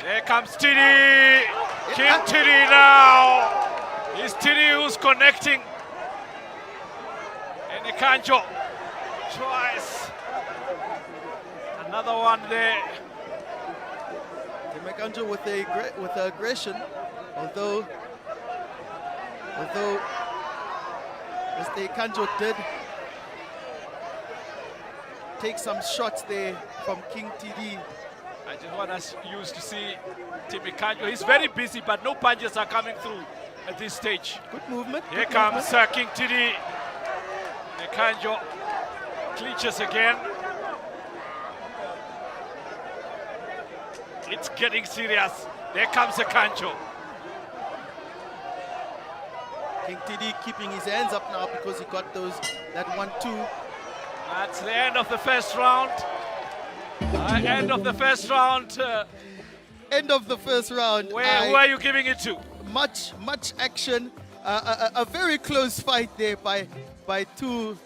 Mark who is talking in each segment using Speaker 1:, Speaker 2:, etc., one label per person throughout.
Speaker 1: There comes Tee Dee. King Tee Dee now. It's Tee Dee who's connecting. And Ekandjo tries. Another one there.
Speaker 2: Tim Ekandjo with the aggression, although Mr. Ekandjo did take some shots there from King Tee Dee.
Speaker 1: I just want us used to see Tim Ekandjo. He's very busy, but no punches are coming through at this stage.
Speaker 2: Good movement.
Speaker 1: Here
Speaker 2: good
Speaker 1: comes
Speaker 2: movement.
Speaker 1: King Tee Dee. Ekandjo clinches again. It's getting serious. There comes Ekandjo.
Speaker 2: King Tee Dee keeping his hands up now because he got that 1-2.
Speaker 1: That's the end of the first round. End of the first round.
Speaker 2: End of the first round.
Speaker 1: Who are you giving it to?
Speaker 2: Much action. A very close fight there by two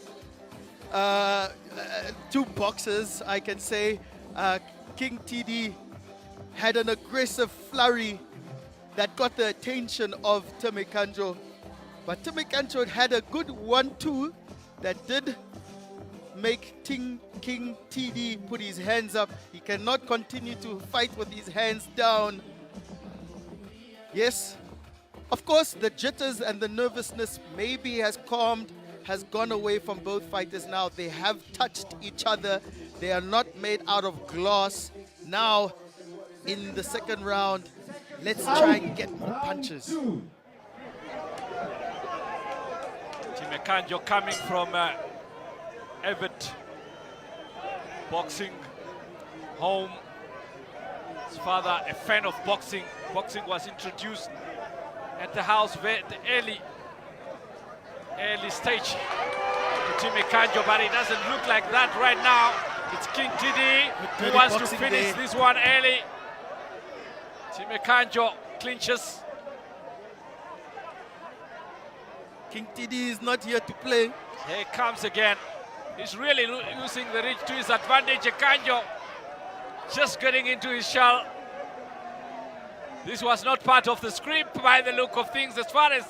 Speaker 2: boxers, I can say. King Tee Dee had an aggressive flurry that got the attention of Tim Ekandjo. But Tim Ekandjo had a good 1-2 that did make King Tee Dee put his hands up. He cannot continue to fight with his hands down. Yes, of course, the jitters and the nervousness maybe has gone away from both fighters now. They have touched each other. They are not made out of glass. Now, in the second round, let's try and get more punches.
Speaker 1: Tim Ekandjo coming from avid boxing home. His father, a fan of boxing. Boxing was introduced at the house very early stage to Tim Ekandjo, but it doesn't look like that right now. It's King Tee Dee who wants to finish this one early. Tim Ekandjo clinches.
Speaker 2: King Tee Dee is not here to play.
Speaker 1: Here he comes again. He's really using the reach to his advantage. Ekandjo just getting into his shell. This was not part of the script by the look of things as far as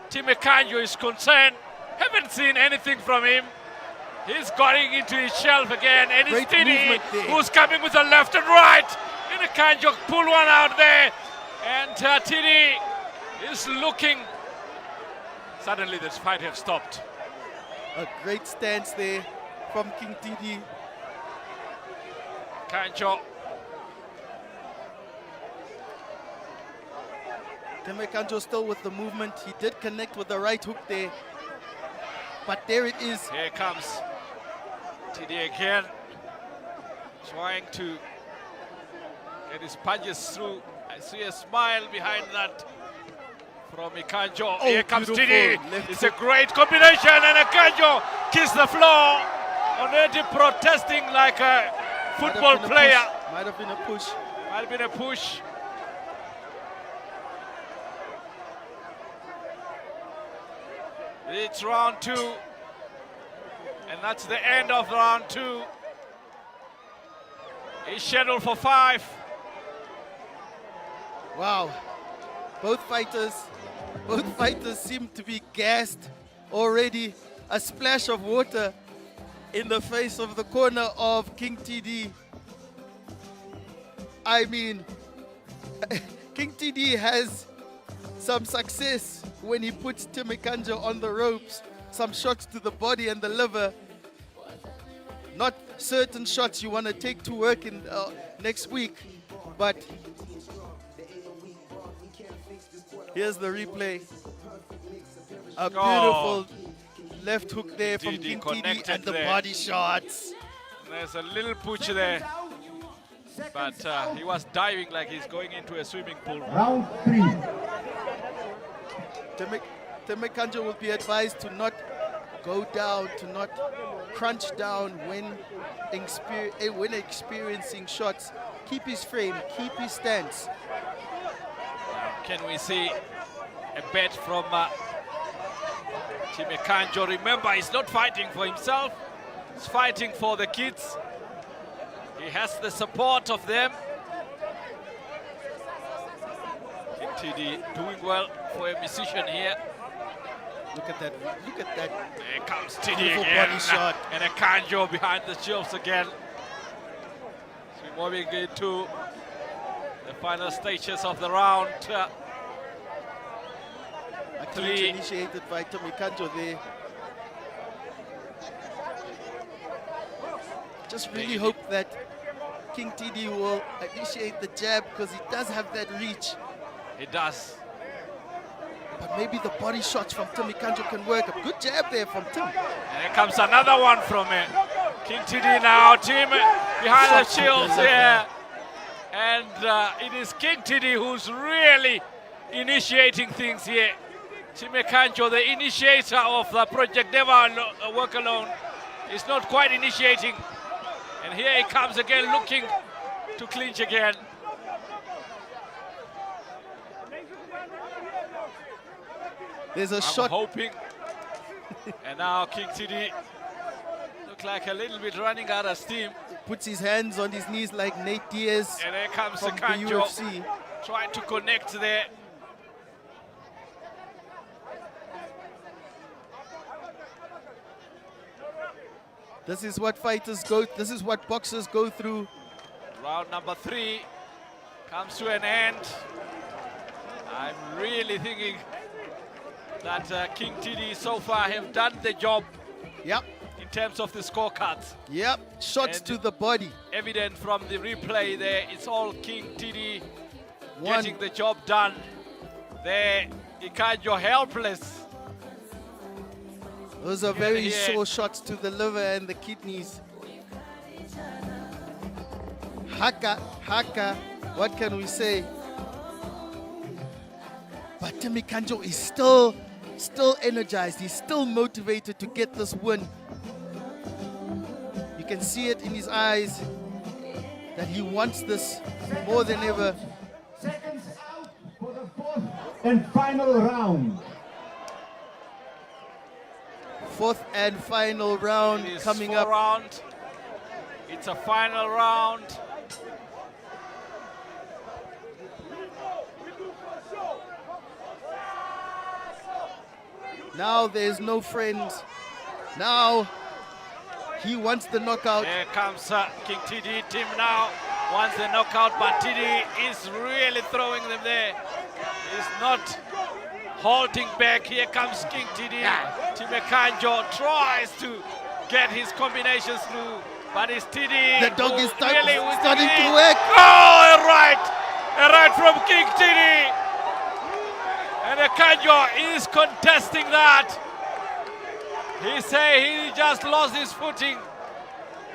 Speaker 1: Tim Ekandjo is concerned. Haven't seen anything from him. He's going into his shelf again, and it's Tee Dee who's coming with the left and right. And Ekandjo pull one out there, and Tee Dee is looking. Suddenly this fight has stopped.
Speaker 2: A great stance there from King Tee Dee.
Speaker 1: Ekandjo.
Speaker 2: Tim Ekandjo still with the movement. He did connect with the right hook there. But there it is.
Speaker 1: Here comes Tee Dee again, trying to get his punches through. I see a smile behind that from Ekandjo.
Speaker 2: Oh,
Speaker 1: here comes Tee
Speaker 2: beautiful.
Speaker 1: Dee. It's a great combination, and Ekandjo kissed the floor, already protesting like a football player.
Speaker 2: Might have been a push.
Speaker 1: Might have been a push. It's round 2, and that's the end of round 2. It's scheduled for 5.
Speaker 2: Wow. Both fighters seem to be gassed already. A splash of water in the face of the corner of King Tee Dee. I mean, King Tee Dee has some success when he puts Tim Ekandjo on the ropes. Some shots to the body and the liver. Not certain shots you want to take to work in next week, but here's the replay. A beautiful left hook there from King Tee Dee and the body shots.
Speaker 1: There's a little push there, but he was diving like he's going into a swimming pool.
Speaker 3: Round 3.
Speaker 2: Tim Ekandjo will be advised to not go down, to not crunch down when experiencing shots. Keep his frame, keep his stance.
Speaker 1: Can we see a bet from Tim Ekandjo? Remember, he's not fighting for himself, he's fighting for the kids. He has the support of them. Tee Dee doing well for a musician here.
Speaker 2: Look at that. Look at that.
Speaker 1: There comes Tee Dee
Speaker 2: Beautiful
Speaker 1: again.
Speaker 2: body shot.
Speaker 1: And Ekandjo behind the shields again. So we're moving into the final stages of the round.
Speaker 2: A clinch
Speaker 1: Three.
Speaker 2: initiated by Tim Ekandjo there. Just really hope that King Tee Dee will initiate the jab because he does have that reach.
Speaker 1: It does.
Speaker 2: But maybe the body shots from Tim Ekandjo can work. A good jab there from Tim.
Speaker 1: And here comes another one from King Tee Dee now. Team behind the
Speaker 2: Shot to
Speaker 1: shields
Speaker 2: the
Speaker 1: here. And it is King Tee Dee who's really initiating things here. Tim Ekandjo, the initiator of the project Never Work Alone, is not quite initiating. And here he comes again, looking to clinch again.
Speaker 2: There's a
Speaker 1: I'm
Speaker 2: shot.
Speaker 1: hoping. And now King Tee Dee look like a little bit running out of steam.
Speaker 2: Puts his hands on his knees like Nate Diaz
Speaker 1: And here comes
Speaker 2: from the
Speaker 1: Ekandjo
Speaker 2: UFC.
Speaker 1: trying to connect there.
Speaker 2: This is what fighters go. This is what boxers go through.
Speaker 1: Round number 3 comes to an end. I'm really thinking that King Tee Dee so far have done the job
Speaker 2: Yep.
Speaker 1: in terms of the scorecards.
Speaker 2: Yep. Shots
Speaker 1: And
Speaker 2: to the body.
Speaker 1: Evident from the replay there, it's all King Tee Dee
Speaker 2: One.
Speaker 1: getting the job done. There, Ekandjo helpless.
Speaker 2: Those are very
Speaker 1: Yeah.
Speaker 2: sore shots to the liver and the kidneys. Haka, haka, what can we say? But Tim Ekandjo is still energized. He's still motivated to get this win. You can see it in his eyes that he wants this more than ever.
Speaker 3: Seconds out for the fourth and final round.
Speaker 2: Fourth and final round
Speaker 1: It is
Speaker 2: coming
Speaker 1: 4
Speaker 2: up.
Speaker 1: round. It's a final round.
Speaker 2: Now there's no friends. Now he wants the knockout.
Speaker 1: Here comes King Tee Dee. Tim now wants the knockout, but Tee Dee is really throwing them there. He's not halting back. Here comes King Tee Dee. Tim Ekandjo tries to get his combinations through, but it's Tee Dee.
Speaker 2: The dog
Speaker 1: who
Speaker 2: is
Speaker 1: really with
Speaker 2: starting
Speaker 1: the
Speaker 2: to
Speaker 1: lead.
Speaker 2: work.
Speaker 1: Oh, a right from King Tee Dee. And Ekandjo is contesting that. He say he just lost his footing.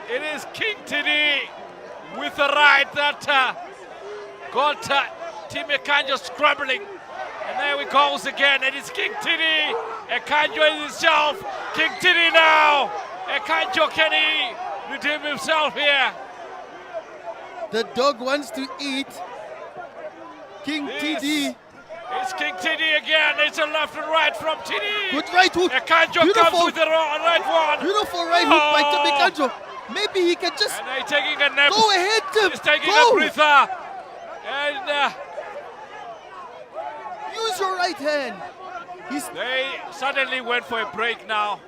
Speaker 1: It is King Tee Dee with the right that got Tim Ekandjo scrambling. And there he goes again. It is King Tee Dee. Ekandjo himself. King Tee Dee now. Ekandjo, can he redeem himself here?
Speaker 2: The dog wants to eat. King Tee Dee.
Speaker 1: It's King Tee Dee again. It's a left and right from Tee Dee.
Speaker 2: Good right hook.
Speaker 1: Ekandjo comes
Speaker 2: Beautiful.
Speaker 1: with the right one.
Speaker 2: Beautiful right hook by Tim
Speaker 1: Oh.
Speaker 2: Ekandjo. Maybe he can just
Speaker 1: And they're taking a nap.
Speaker 2: go ahead, Tim.
Speaker 1: He's taking
Speaker 2: Go.
Speaker 1: a breather. And
Speaker 2: Use your right hand.
Speaker 1: they suddenly went for a break now.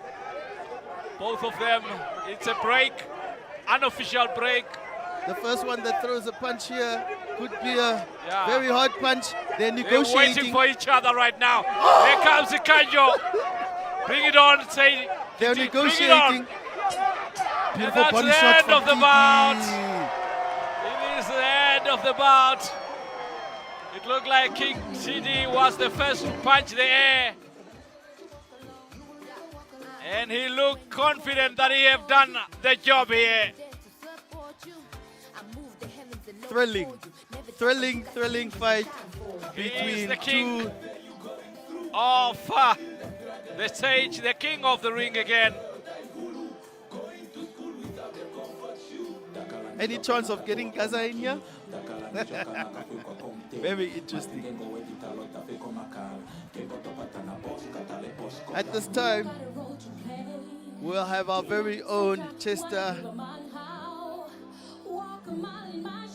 Speaker 1: Both of them. It's a break. Unofficial break.
Speaker 2: The first one that throws a punch here could be a
Speaker 1: Yeah.
Speaker 2: very hard punch. They're
Speaker 1: They're waiting
Speaker 2: negotiating.
Speaker 1: for each other right now. Here comes Ekandjo. Bring it on, say.
Speaker 2: They're
Speaker 1: Bring it
Speaker 2: negotiating.
Speaker 1: on.
Speaker 2: Beautiful
Speaker 1: that's
Speaker 2: body
Speaker 1: the
Speaker 2: shot
Speaker 1: end
Speaker 2: from
Speaker 1: of the
Speaker 2: Tee
Speaker 1: bout.
Speaker 2: Dee.
Speaker 1: It is the end of the bout. It looked like King Tee Dee was the first to punch the air. And he looked confident that he have done the job here.
Speaker 2: Thrilling fight
Speaker 1: He is
Speaker 2: between
Speaker 1: the king
Speaker 2: two.
Speaker 1: of the stage, the king of the ring again.
Speaker 2: Any chance of getting Gaza in here? Very interesting. At this time, we'll have our very own Chester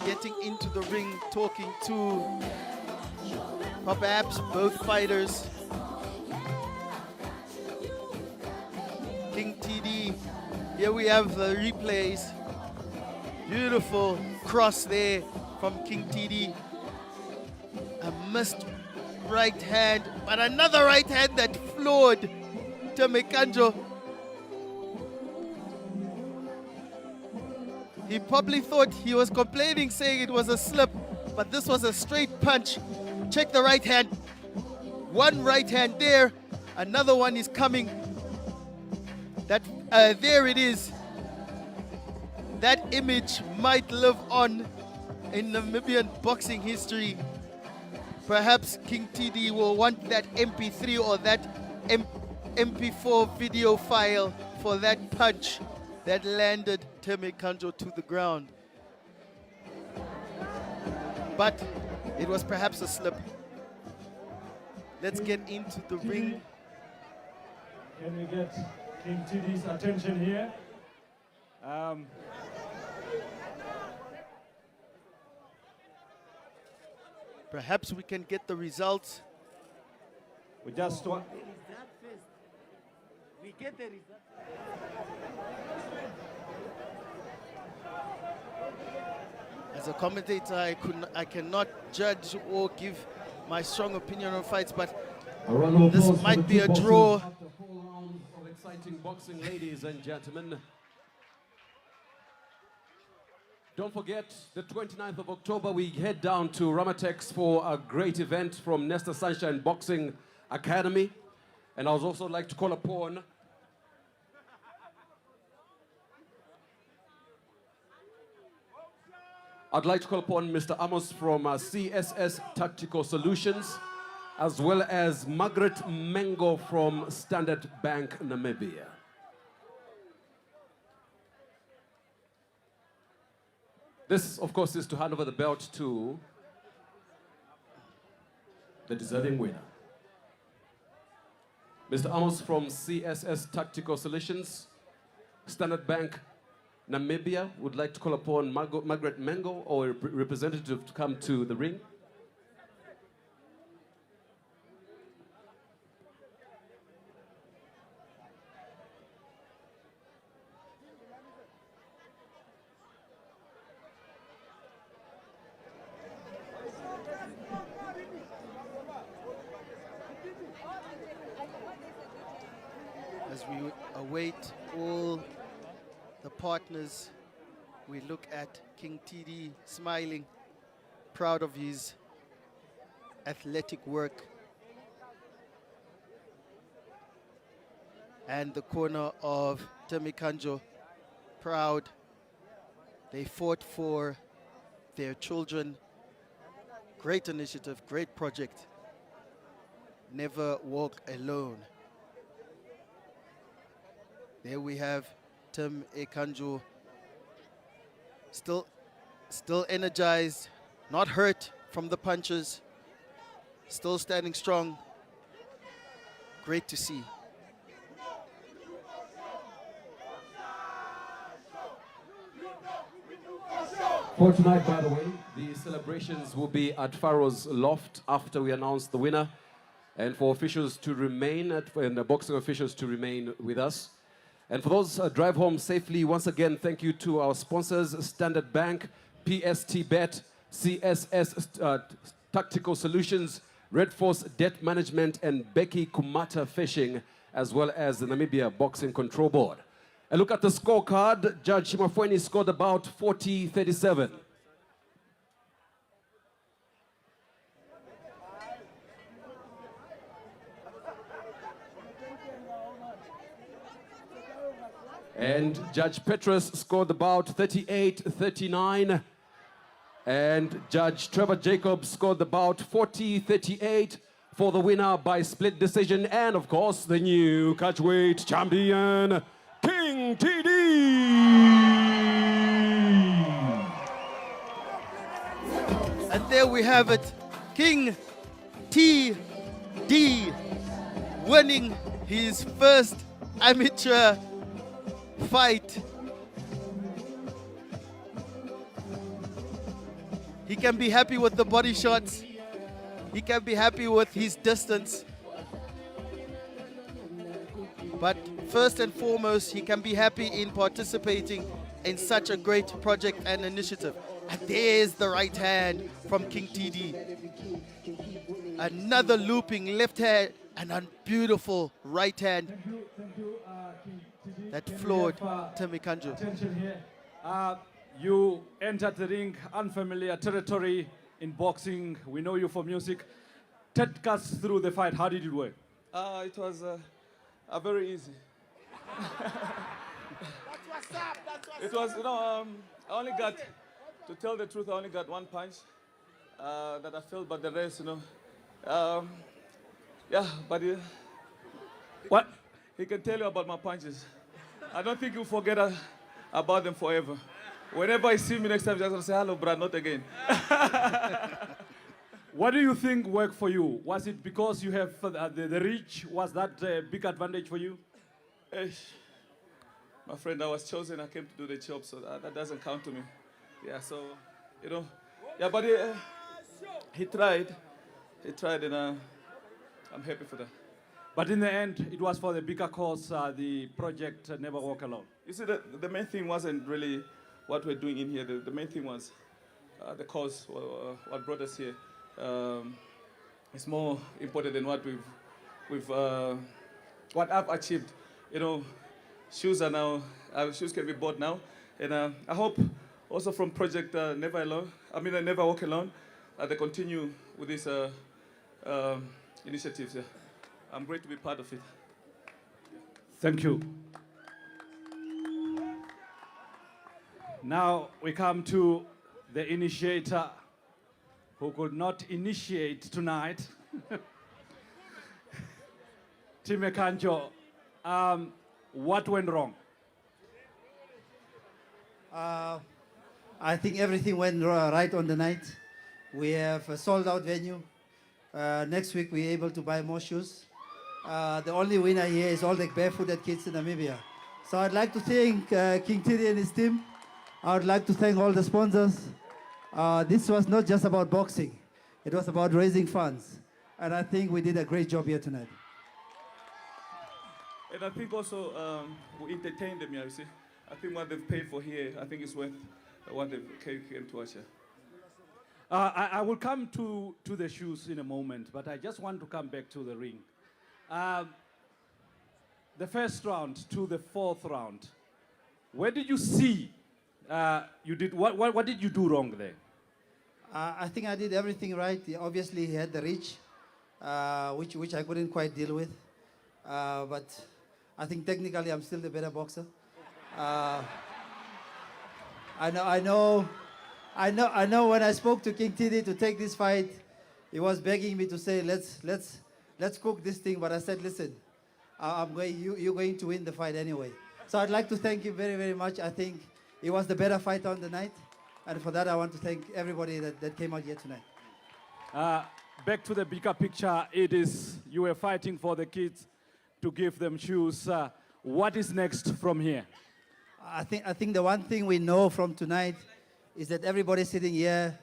Speaker 2: getting into the ring, talking to Perhaps both fighters. King Tee Dee. Here we have the replays. Beautiful cross there from King Tee Dee. A missed right hand, but another right hand that floored Tim Ekandjo. He probably thought he was complaining, saying it was a slip, but this was a straight punch. Check the right hand. One right hand there, another one is coming. There it is. That image might live on in Namibian boxing history. Perhaps King Tee Dee will want that MP3 or that MP4 video file for that punch that landed Tim Ekandjo to the ground. But it was perhaps a slip. Let's get into the ring.
Speaker 3: Can we get King Tee Dee's attention here?
Speaker 2: Perhaps we can get the results.
Speaker 3: We just want.
Speaker 2: We get the result. As a commentator, I cannot judge or give my strong opinion on fights, but this might be a draw.
Speaker 4: After 4 rounds of exciting boxing, ladies and gentlemen. Don't forget, the 29th of October, we head down to Ramatex for a great event from Nesta Sunshine Boxing Academy. And I would also like to call upon Mr. Amos from CSS Tactical Solutions, as well as Margaret Mengo from Standard Bank, Namibia. This, of course, is to hand over the belt to the deserving winner. Mr. Amos from CSS Tactical Solutions, Standard Bank, Namibia, would like to call upon Margaret Mengo or a representative to come to the ring.
Speaker 2: As we await all the partners, we look at King Tee Dee smiling, proud of his athletic work. And the corner of Tim Ekandjo, proud. They fought for their children. Great initiative, great project. Never walk alone. There we have Tim Ekandjo, still energized, not hurt from the punches, still standing strong. Great to see.
Speaker 4: For tonight, by the way, the celebrations will be at Pharaoh's Loft after we announce the winner, and for officials to remain, and the boxing officials to remain with us. And for those drive home safely, once again, thank you to our sponsors, Standard Bank, PST Bet, CSS Tactical Solutions, Red Force Debt Management, and Becky Kumata Fishing, as well as the Namibia Boxing Control Board. And look at the scorecard. Judge Shimafweni scored about 40-37. And Judge Petrus scored about 38-39. And Judge Trevor Jacobs scored about 40-38 for the winner by split decision. And of course, the new catchweight champion, King Tee Dee.
Speaker 2: And there we have it, King Tee Dee winning his first amateur fight. He can be happy with the body shots. He can be happy with his distance. But first and foremost, he can be happy in participating in such a great project and initiative. And there's the right hand from King Tee Dee. Another looping left hand and a beautiful right hand that floored Tim Ekandjo.
Speaker 5: Attention here. You entered the ring, unfamiliar territory in boxing. We know you for music. Take us through the fight. How did it work?
Speaker 6: It was very easy. It was, I only got, to tell the truth, I only got one punch that I felt, but the rest, yeah, but
Speaker 5: What?
Speaker 6: he can tell you about my punches. I don't think he'll forget about them forever. Whenever I see me next time, just gonna say, hello, Brad, not again.
Speaker 5: What do you think worked for you? Was it because you have the reach? Was that a big advantage for you?
Speaker 6: My friend, I was chosen, I came to do the job, so that doesn't count to me. Yeah, so, yeah, but he tried, and I'm happy for that.
Speaker 5: But in the end, it was for the bigger cause, the project Never Walk Alone.
Speaker 6: You see, the main thing wasn't really what we're doing in here. The main thing was the cause, what brought us here. It's more important than what what I've achieved. Shoes are now, shoes can be bought now. And I hope also from Project Never Walk Alone, they continue with these initiatives. Yeah. I'm great to be part of it.
Speaker 5: Thank you. Now we come to the initiator who could not initiate tonight. Tim Ekandjo, what went wrong?
Speaker 7: I think everything went right on the night. We have a sold-out venue. Next week we're able to buy more shoes. The only winner here is all the barefooted kids in Namibia. So I'd like to thank King Tee Dee and his team. I would like to thank all the sponsors. This was not just about boxing. It was about raising funds. And I think we did a great job here tonight.
Speaker 6: And I think also we entertained them here, you see. I think what they've paid for here, I think it's worth what they came to watch here.
Speaker 5: I will come to the shoes in a moment, but I just want to come back to the ring. The first round to the fourth round, where did you see what did you do wrong there?
Speaker 7: I think I did everything right. Obviously, he had the reach, which I couldn't quite deal with. But I think technically I'm still the better boxer. I know when I spoke to King Tee Dee to take this fight, he was begging me to say, let's cook this thing. But I said, listen, you're going to win the fight anyway. So I'd like to thank you very, very much. I think he was the better fighter on the night. And for that, I want to thank everybody that came out here tonight.
Speaker 5: Back to the bigger picture, it is you were fighting for the kids to give them shoes. What is next from here?
Speaker 7: I think the one thing we know from tonight is that everybody sitting here,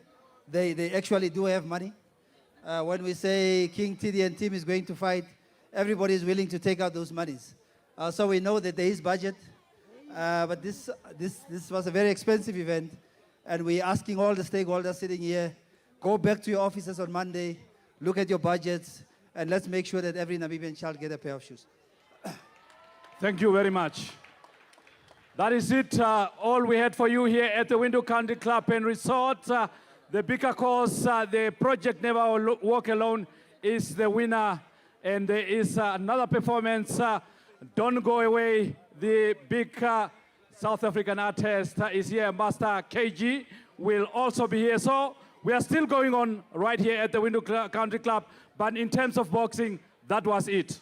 Speaker 7: they actually do have money. When we say King Tee Dee and team is going to fight, everybody is willing to take out those monies. So we know that there is budget. But this was a very expensive event. And we're asking all the stakeholders sitting here, go back to your offices on Monday, look at your budgets, and let's make sure that every Namibian child get a pair of shoes.
Speaker 5: Thank you very much. That is it. All we had for you here at the Window Country Club and Resort. The bigger cause, the project Never Walk Alone is the winner. And there is another performance. Don't go away. The big South African artist is here. Master KG will also be here. So we are still going on right here at the Window Country Club. But in terms of boxing, that was it.